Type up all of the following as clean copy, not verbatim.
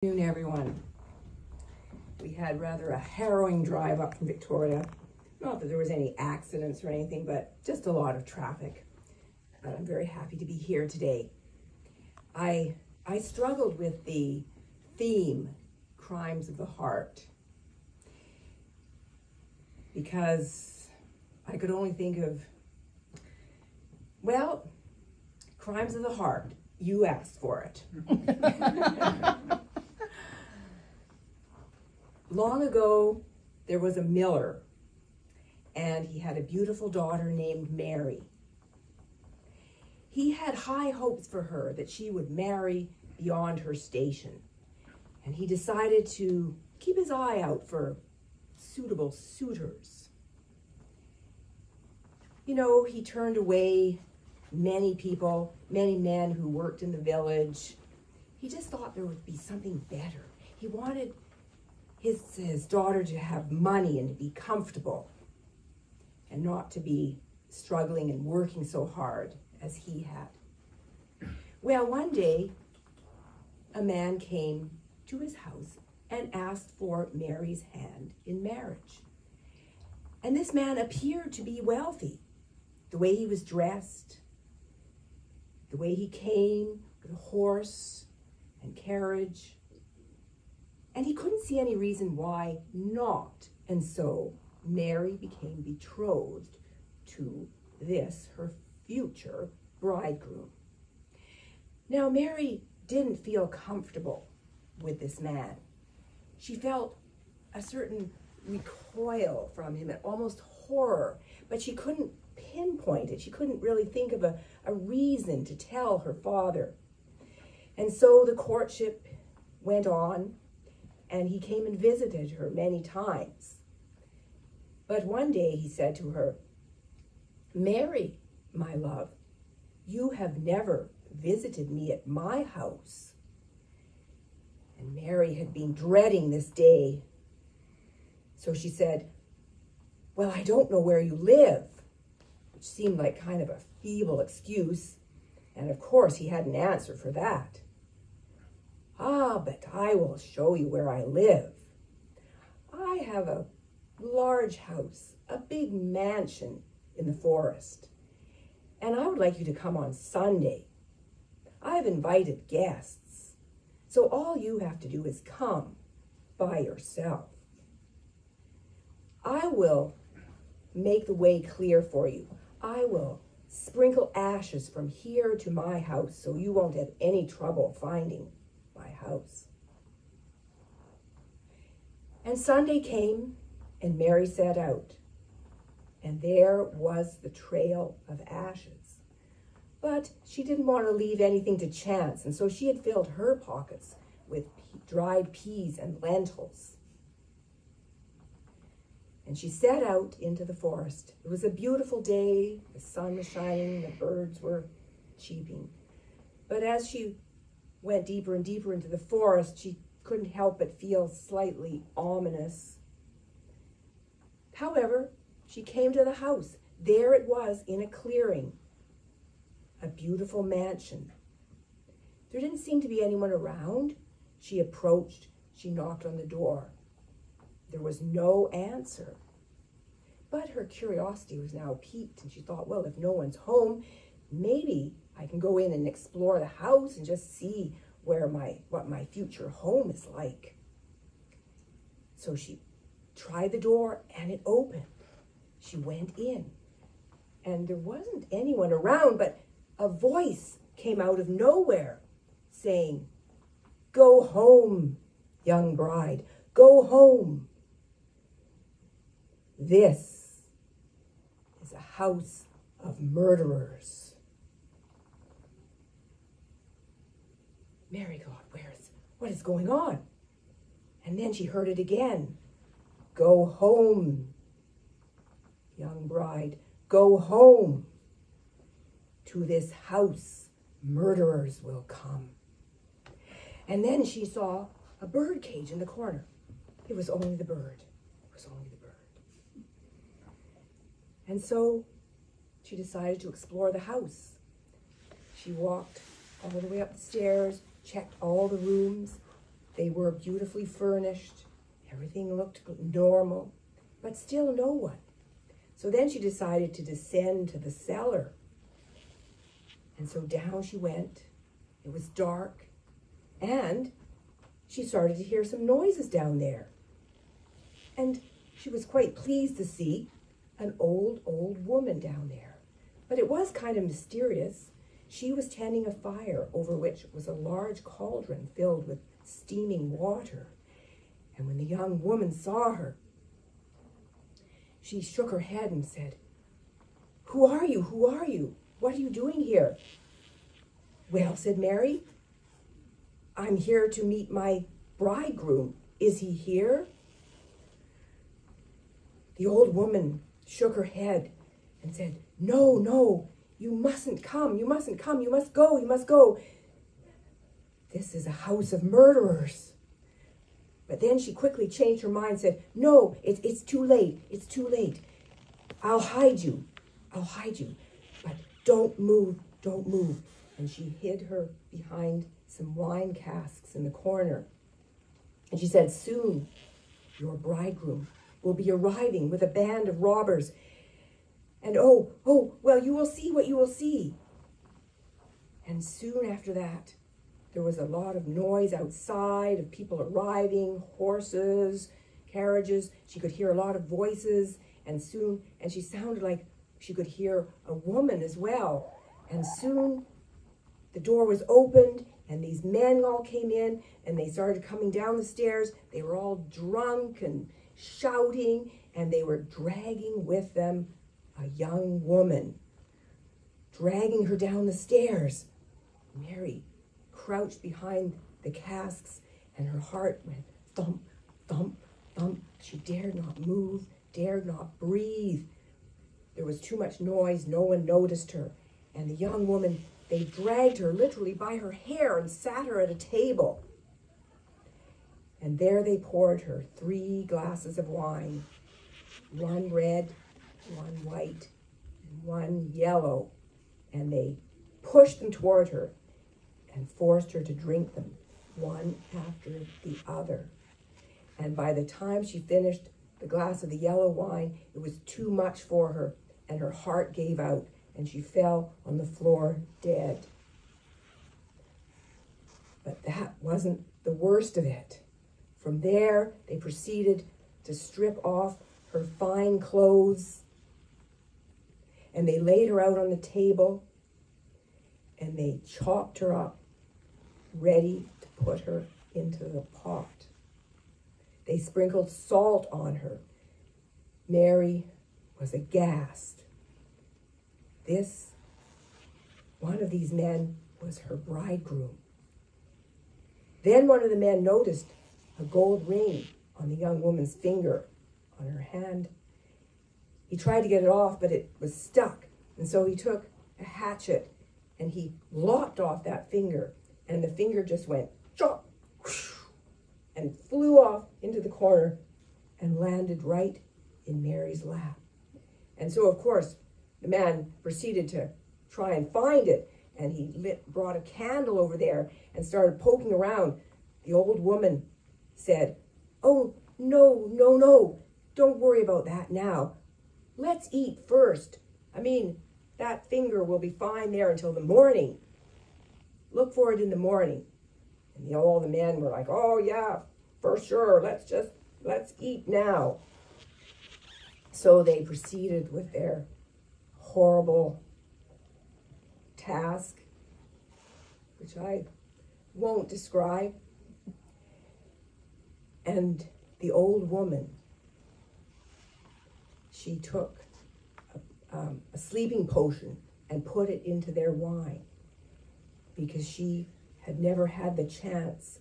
Good afternoon, everyone. We had rather a harrowing drive up from Victoria. Not that there was any accidents or anything, but just a lot of traffic. But I'm very happy to be here today. I struggled with the theme, crimes of the heart, because I could only think of, well, crimes of the heart. You asked for it. Long ago, there was a miller, and he had a beautiful daughter named Mary. He had high hopes for her that she would marry beyond her station, and he decided to keep his eye out for suitable suitors. You know, he turned away many people, many men who worked in the village. He just thought there would be something better. He wanted his daughter to have money and to be comfortable and not to be struggling and working so hard as he had. Well, one day, a man came to his house and asked for Mary's hand in marriage. And this man appeared to be wealthy. The way he was dressed, the way he came with a horse and carriage. And he couldn't see any reason why not. And so Mary became betrothed to this, her future bridegroom. Now, Mary didn't feel comfortable with this man. She felt a certain recoil from him, and almost horror, but she couldn't pinpoint it. She couldn't really think of a reason to tell her father. And so the courtship went on, and he came and visited her many times. But one day he said to her, "Mary, my love, you have never visited me at my house." And Mary had been dreading this day. So she said, "Well, I don't know where you live," which seemed like kind of a feeble excuse. And of course he had an answer for that. "Ah, but I will show you where I live. I have a large house, a big mansion in the forest, and I would like you to come on Sunday. I've invited guests, so all you have to do is come by yourself. I will make the way clear for you. I will sprinkle ashes from here to my house so you won't have any trouble finding my house." And Sunday came, and Mary set out, and there was the trail of ashes. But she didn't want to leave anything to chance, and so she had filled her pockets with dried peas and lentils. And she set out into the forest. It was a beautiful day, the sun was shining, the birds were cheeping. But as she went deeper and deeper into the forest, she couldn't help but feel slightly ominous. However, she came to the house. There it was in a clearing, a beautiful mansion. There didn't seem to be anyone around. She approached, she knocked on the door. There was no answer. But her curiosity was now piqued, and she thought, well, if no one's home, maybe I can go in and explore the house and just see what my future home is like. So she tried the door, and it opened. She went in, and there wasn't anyone around, but a voice came out of nowhere saying, "Go home, young bride, go home. This is a house of murderers." Mary thought, what is going on? And then she heard it again. "Go home, young bride, go home. To this house, murderers will come." And then she saw a bird cage in the corner. It was only the bird. It was only the bird. And so she decided to explore the house. She walked all the way up the stairs, checked all the rooms, They were beautifully furnished. Everything looked normal, but still no one. So then she decided to descend to the cellar. And so down she went. It was dark, and she started to hear some noises down there. And she was quite pleased to see an old woman down there. But it was kind of mysterious. She was tending a fire over which was a large cauldron filled with steaming water. And when the young woman saw her, she shook her head and said, "Who are you? Who are you? What are you doing here?" "Well," said Mary, "I'm here to meet my bridegroom. Is he here?" The old woman shook her head and said, "No, no, you mustn't come. You mustn't come. You must go. You must go. This is a house of murderers." But then she quickly changed her mind and said, "No, it's too late. It's too late. I'll hide you. I'll hide you. But don't move. Don't move." And she hid her behind some wine casks in the corner. And she said, "Soon your bridegroom will be arriving with a band of robbers. And well, you will see what you will see." And soon after that, there was a lot of noise outside of people arriving, horses, carriages. She could hear a lot of voices, and she sounded like she could hear a woman as well. And soon the door was opened, and these men all came in, and they started coming down the stairs. They were all drunk and shouting, and they were dragging with them a young woman, dragging her down the stairs. Mary crouched behind the casks, and her heart went thump, thump, thump. She dared not move, dared not breathe. There was too much noise. No one noticed her. And the young woman, they dragged her literally by her hair and sat her at a table. And there they poured her 3 glasses of wine, 1 red, 1 white, and 1 yellow. And they pushed them toward her and forced her to drink them, one after the other. And by the time she finished the glass of the yellow wine, it was too much for her, and her heart gave out, and she fell on the floor dead. But that wasn't the worst of it. From there, they proceeded to strip off her fine clothes, and they laid her out on the table, and they chopped her up, ready to put her into the pot. They sprinkled salt on her. Mary was aghast. One of these men was her bridegroom. Then one of the men noticed a gold ring on the young woman's finger, on her hand. He tried to get it off, but it was stuck. And so he took a hatchet and he lopped off that finger. And the finger just went chop, whoosh, and flew off into the corner and landed right in Mary's lap. And so, of course, the man proceeded to try and find it. And he brought a candle over there and started poking around. The old woman said, "Oh, no, don't worry about that now. Let's eat first. That finger will be fine there until the morning. Look for it in the morning." And all the men were like, "Oh yeah, for sure. Let's eat now." So they proceeded with their horrible task, which I won't describe. And the old woman, she took a sleeping potion and put it into their wine, because she had never had the chance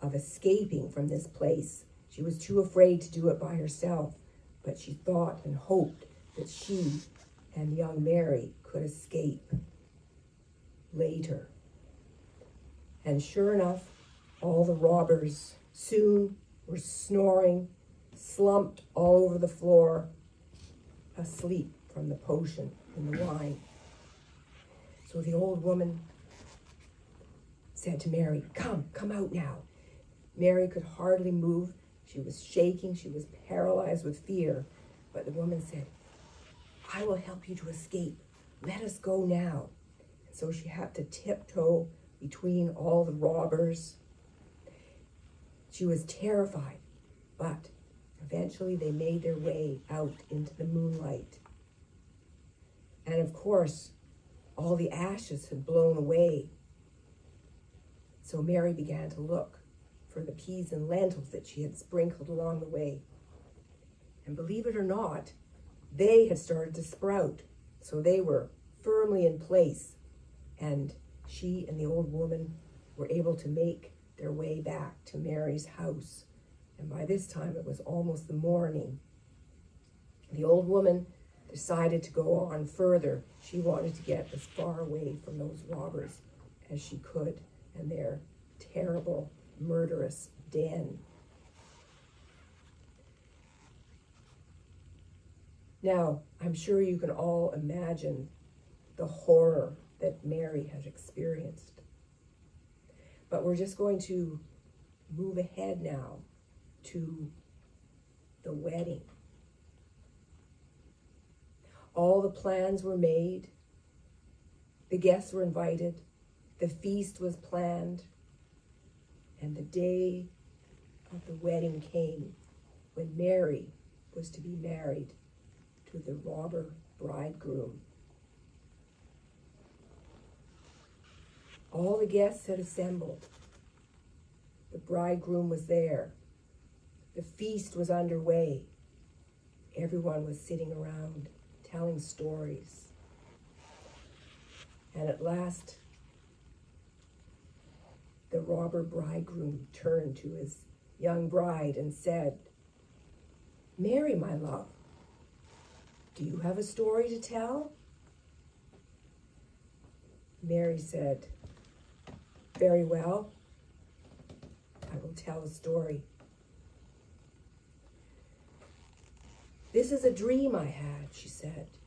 of escaping from this place. She was too afraid to do it by herself, but she thought and hoped that she and young Mary could escape later. And sure enough, all the robbers soon were snoring, slumped all over the floor, asleep from the potion in the wine. So the old woman said to Mary, come out now. Mary could hardly move. She was shaking. She was paralyzed with fear. But the woman said, "I will help you to escape. Let us go now." And so she had to tiptoe between all the robbers. She was terrified, but eventually they made their way out into the moonlight. And of course, all the ashes had blown away. So Mary began to look for the peas and lentils that she had sprinkled along the way. And believe it or not, they had started to sprout. So they were firmly in place. And she and the old woman were able to make their way back to Mary's house. And by this time, it was almost the morning. The old woman decided to go on further. She wanted to get as far away from those robbers as she could and their terrible, murderous den. Now, I'm sure you can all imagine the horror that Mary had experienced. But we're just going to move ahead now to the wedding. All the plans were made. The guests were invited. The feast was planned. And the day of the wedding came when Mary was to be married to the robber bridegroom. All the guests had assembled. The bridegroom was there. The feast was underway. Everyone was sitting around telling stories. And at last, the robber bridegroom turned to his young bride and said, "Mary, my love, do you have a story to tell?" Mary said, "Very well, I will tell a story. This is a dream I had," she said.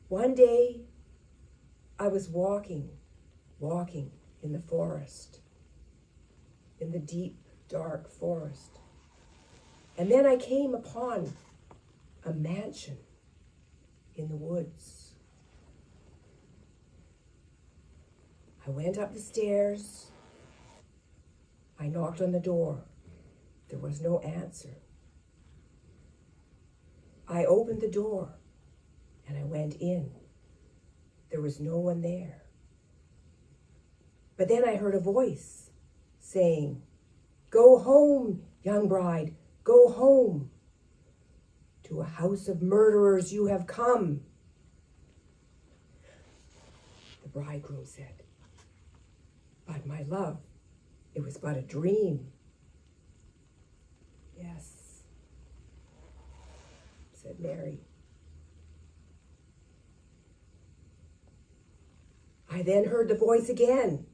"One day, I was walking in the forest, in the deep, dark forest. And then I came upon a mansion in the woods. I went up the stairs. I knocked on the door. There was no answer. I opened the door and I went in. There was no one there. But then I heard a voice saying, 'Go home, young bride, go home. To a house of murderers you have come.' The bridegroom said, 'But my love, it was but a dream.' 'Yes,' said Mary. I then heard the voice again.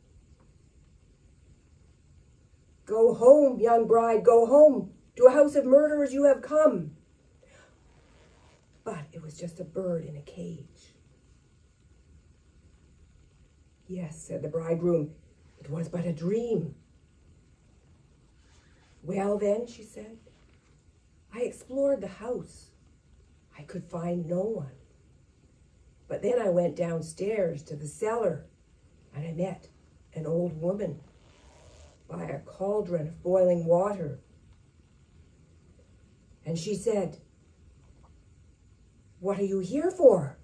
'Go home, young bride, go home. To a house of murderers you have come.' But it was just a bird in a cage. 'Yes,' said the bridegroom, 'it was but a dream.' 'Well then,' she said, 'I explored the house. I could find no one. But then I went downstairs to the cellar and I met an old woman by a cauldron of boiling water. And she said, "What are you here for?"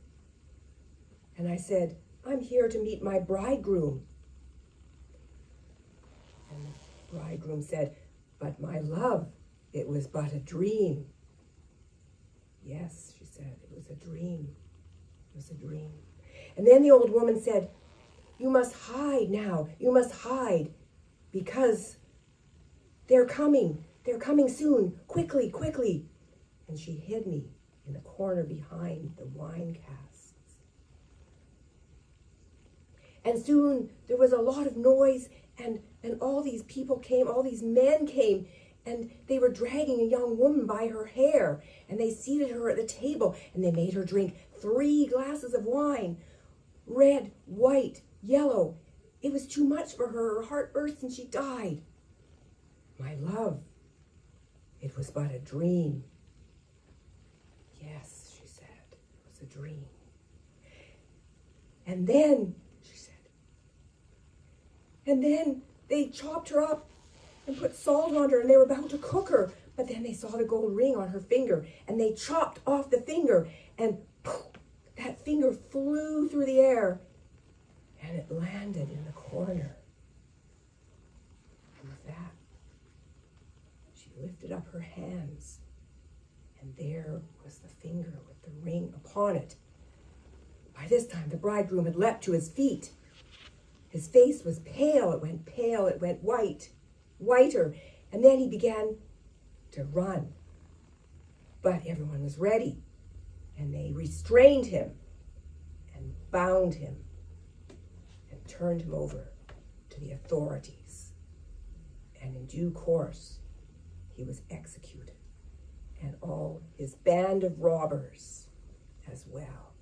And I said, "I'm here to meet my bridegroom." And the bridegroom said, "But my love, it was but a dream." "Yes," she said, "it was a dream. It was a dream." And then the old woman said, "You must hide now. You must hide because they're coming. They're coming soon. Quickly, quickly." And she hid me in the corner behind the wine casks. And soon there was a lot of noise and all these people came, all these men came, and they were dragging a young woman by her hair, and they seated her at the table, and they made her drink 3 glasses of wine, red, white, yellow. It was too much for her. Her heart burst and she died. My love, it was but a dream. Yes, she said, it was a dream. And then, she said, and then they chopped her up and put salt on her, and they were about to cook her. But then they saw the gold ring on her finger, and they chopped off the finger, and poof, that finger flew through the air, and it landed in the corner. And with that, she lifted up her hands, and there was the finger with the ring upon it. By this time, the bridegroom had leapt to his feet. His face was pale, it went white, whiter, and then he began to run. But everyone was ready, and they restrained him and bound him and turned him over to the authorities. And in due course, he was executed, and all his band of robbers as well.